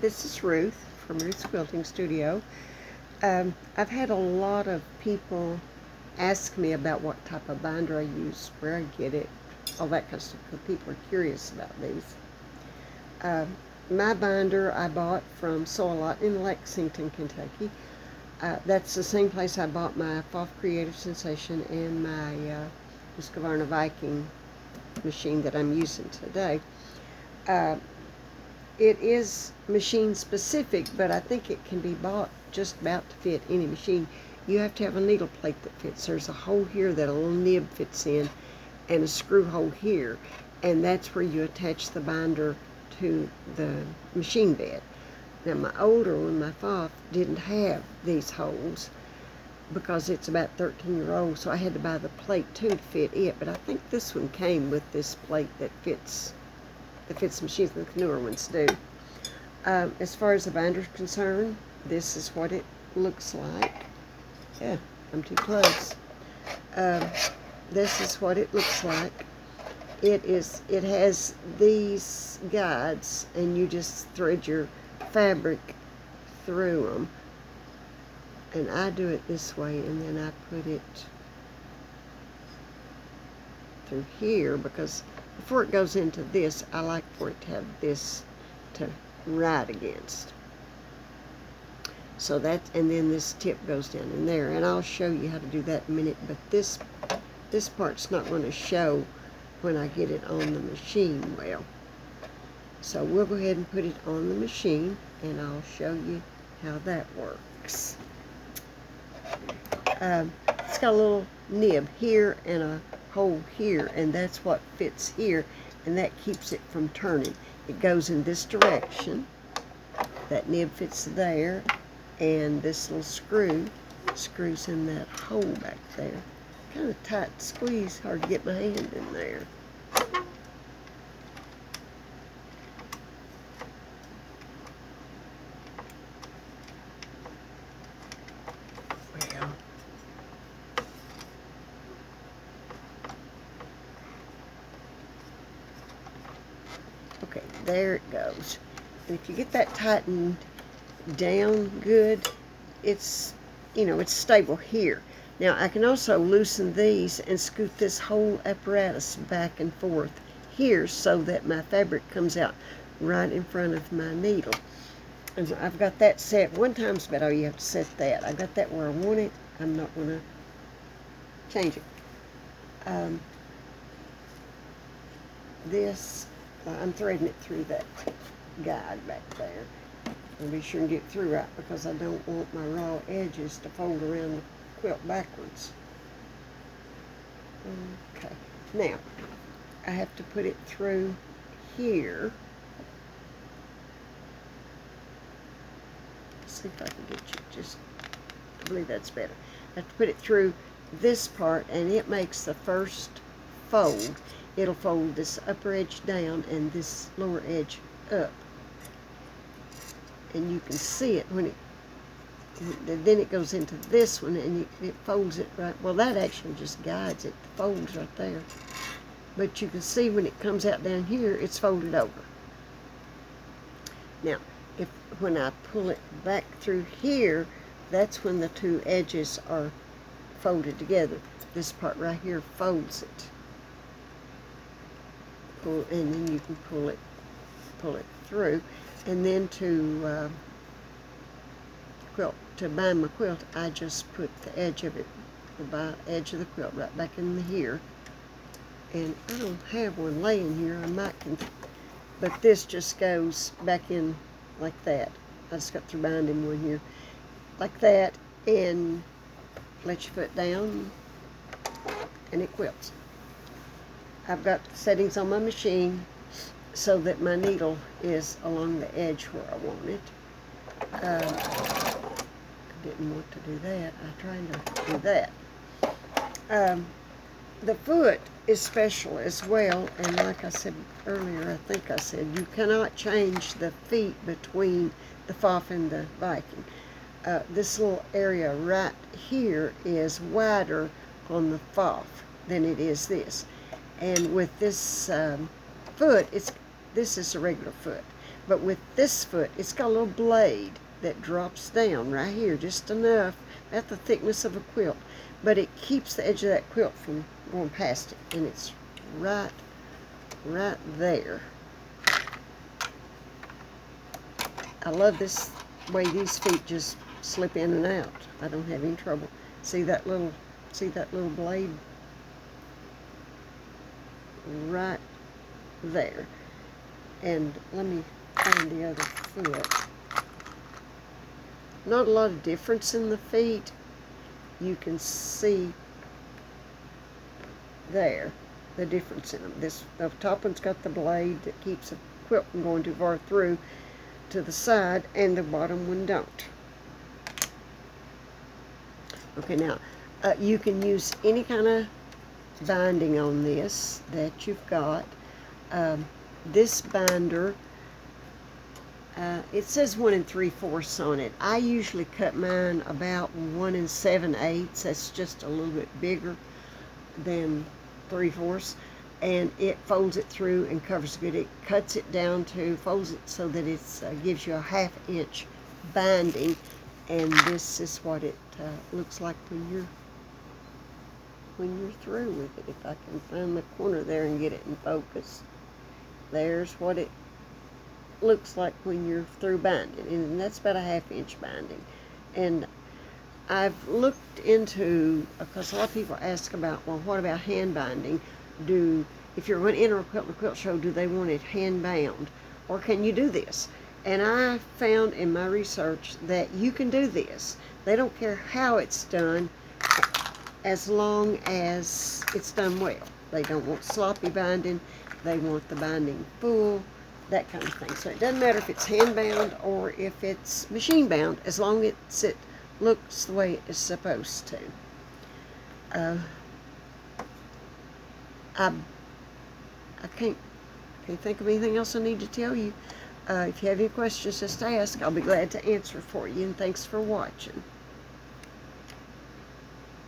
This is Ruth from Ruth's Quilting Studio. I've had a lot of people ask me about what type of binder I use, where I get it, all that kind of stuff, because people are curious about these. My binder I bought from Sew-A-Lot in Lexington, Kentucky. That's the same place I bought my Pfaff Creative Sensation and my Husqvarna Viking machine that I'm using today. Uh, It is machine specific, but I think it can be bought just about to fit any machine. You have to have a needle plate that fits. There's a hole here that a little nib fits in and a screw hole here, and that's where you attach the binder to the machine bed. Now my older one, my Pfaff, didn't have these holes because it's about 13-year-old, so I had to buy the plate too to fit it, but I think this one came with this plate that fits machines, the newer ones do. As far as the binder is concerned, this is what it looks like. Yeah, I'm too close. This is what it looks like. It has these guides, and you just thread your fabric through them. And I do it this way, and then I put it through here because before it goes into this, I like for it to have this to ride against. So that, and then this tip goes down in there, and I'll show you how to do that in a minute, but this part's not going to show when I get it on the machine well. So we'll go ahead and put it on the machine, and I'll show you how that works. It's got a little nib here and a hole here, and that's what fits here, and that keeps it from turning. It goes in this direction. That nib fits there, and this little screw screws in that hole back there. Kind of tight squeeze, hard to get my hand in there. Well, okay, there it goes. And if you get that tightened down good, it's stable here. Now I can also loosen these and scoot this whole apparatus back and forth here so that my fabric comes out right in front of my needle. And I've got that set. One time's about all you have to set that. I've got that where I want it. I'm not going to change it. I'm threading it through that guide back there. I'll be sure and get through right because I don't want my raw edges to fold around the quilt backwards. Okay, now I have to put it through here. Let's see if I can get you just, I believe that's better. I have to put it through this part, and it makes the first fold. It'll fold this upper edge down and this lower edge up. And you can see it when then it goes into this one, and it folds it right. Well, that actually just guides it. The folds right there. But you can see when it comes out down here, it's folded over. Now, when I pull it back through here, that's when the two edges are folded together. This part right here folds it. And then you can pull it through. And then to bind my quilt, I just put the edge of it, the edge of the quilt right back in here. And I don't have one laying here. I might but this just goes back in like that. I just got through binding one here, like that, and let your foot down, and it quilts. I've got settings on my machine so that my needle is along the edge where I want it. I didn't want to do that. I tried to do that. The foot is special as well, and like I said earlier, I think I said, you cannot change the feet between the Pfaff and the Viking. This little area right here is wider on the Pfaff than it is this. And with this foot, this is a regular foot. But with this foot, it's got a little blade that drops down right here, just enough, at the thickness of a quilt. But it keeps the edge of that quilt from going past it, and it's right there. I love this way these feet just slip in and out. I don't have any trouble. See that little blade? Right there. And let me find the other foot. Not a lot of difference in the feet. You can see there the difference in them. The top one's got the blade that keeps the quilt from going too far through to the side, and the bottom one don't. Okay, now you can use any kind of binding on this that you've got. This binder, it says 1 3/4 on it. I usually cut mine about 1 7/8. That's just a little bit bigger than 3/4, and it folds it through and covers it good. It cuts it down to, folds it so that it gives you a 1/2 inch binding, and this is what it looks like when you're through with it. If I can find the corner there and get it in focus, there's what it looks like when you're through binding, and that's about a 1/2 inch binding. And I've looked into, because a lot of people ask about, well, what about hand binding? If you're going to enter a quilt in a quilt show, do they want it hand bound, or can you do this? And I found in my research that you can do this. They don't care how it's done, as long as it's done well. They don't want sloppy binding. They want the binding full, that kind of thing. So it doesn't matter if it's hand bound or if it's machine bound, as long as it looks the way it's supposed to. I can't think of anything else I need to tell you. If you have any questions, just ask. I'll be glad to answer for you, and thanks for watching.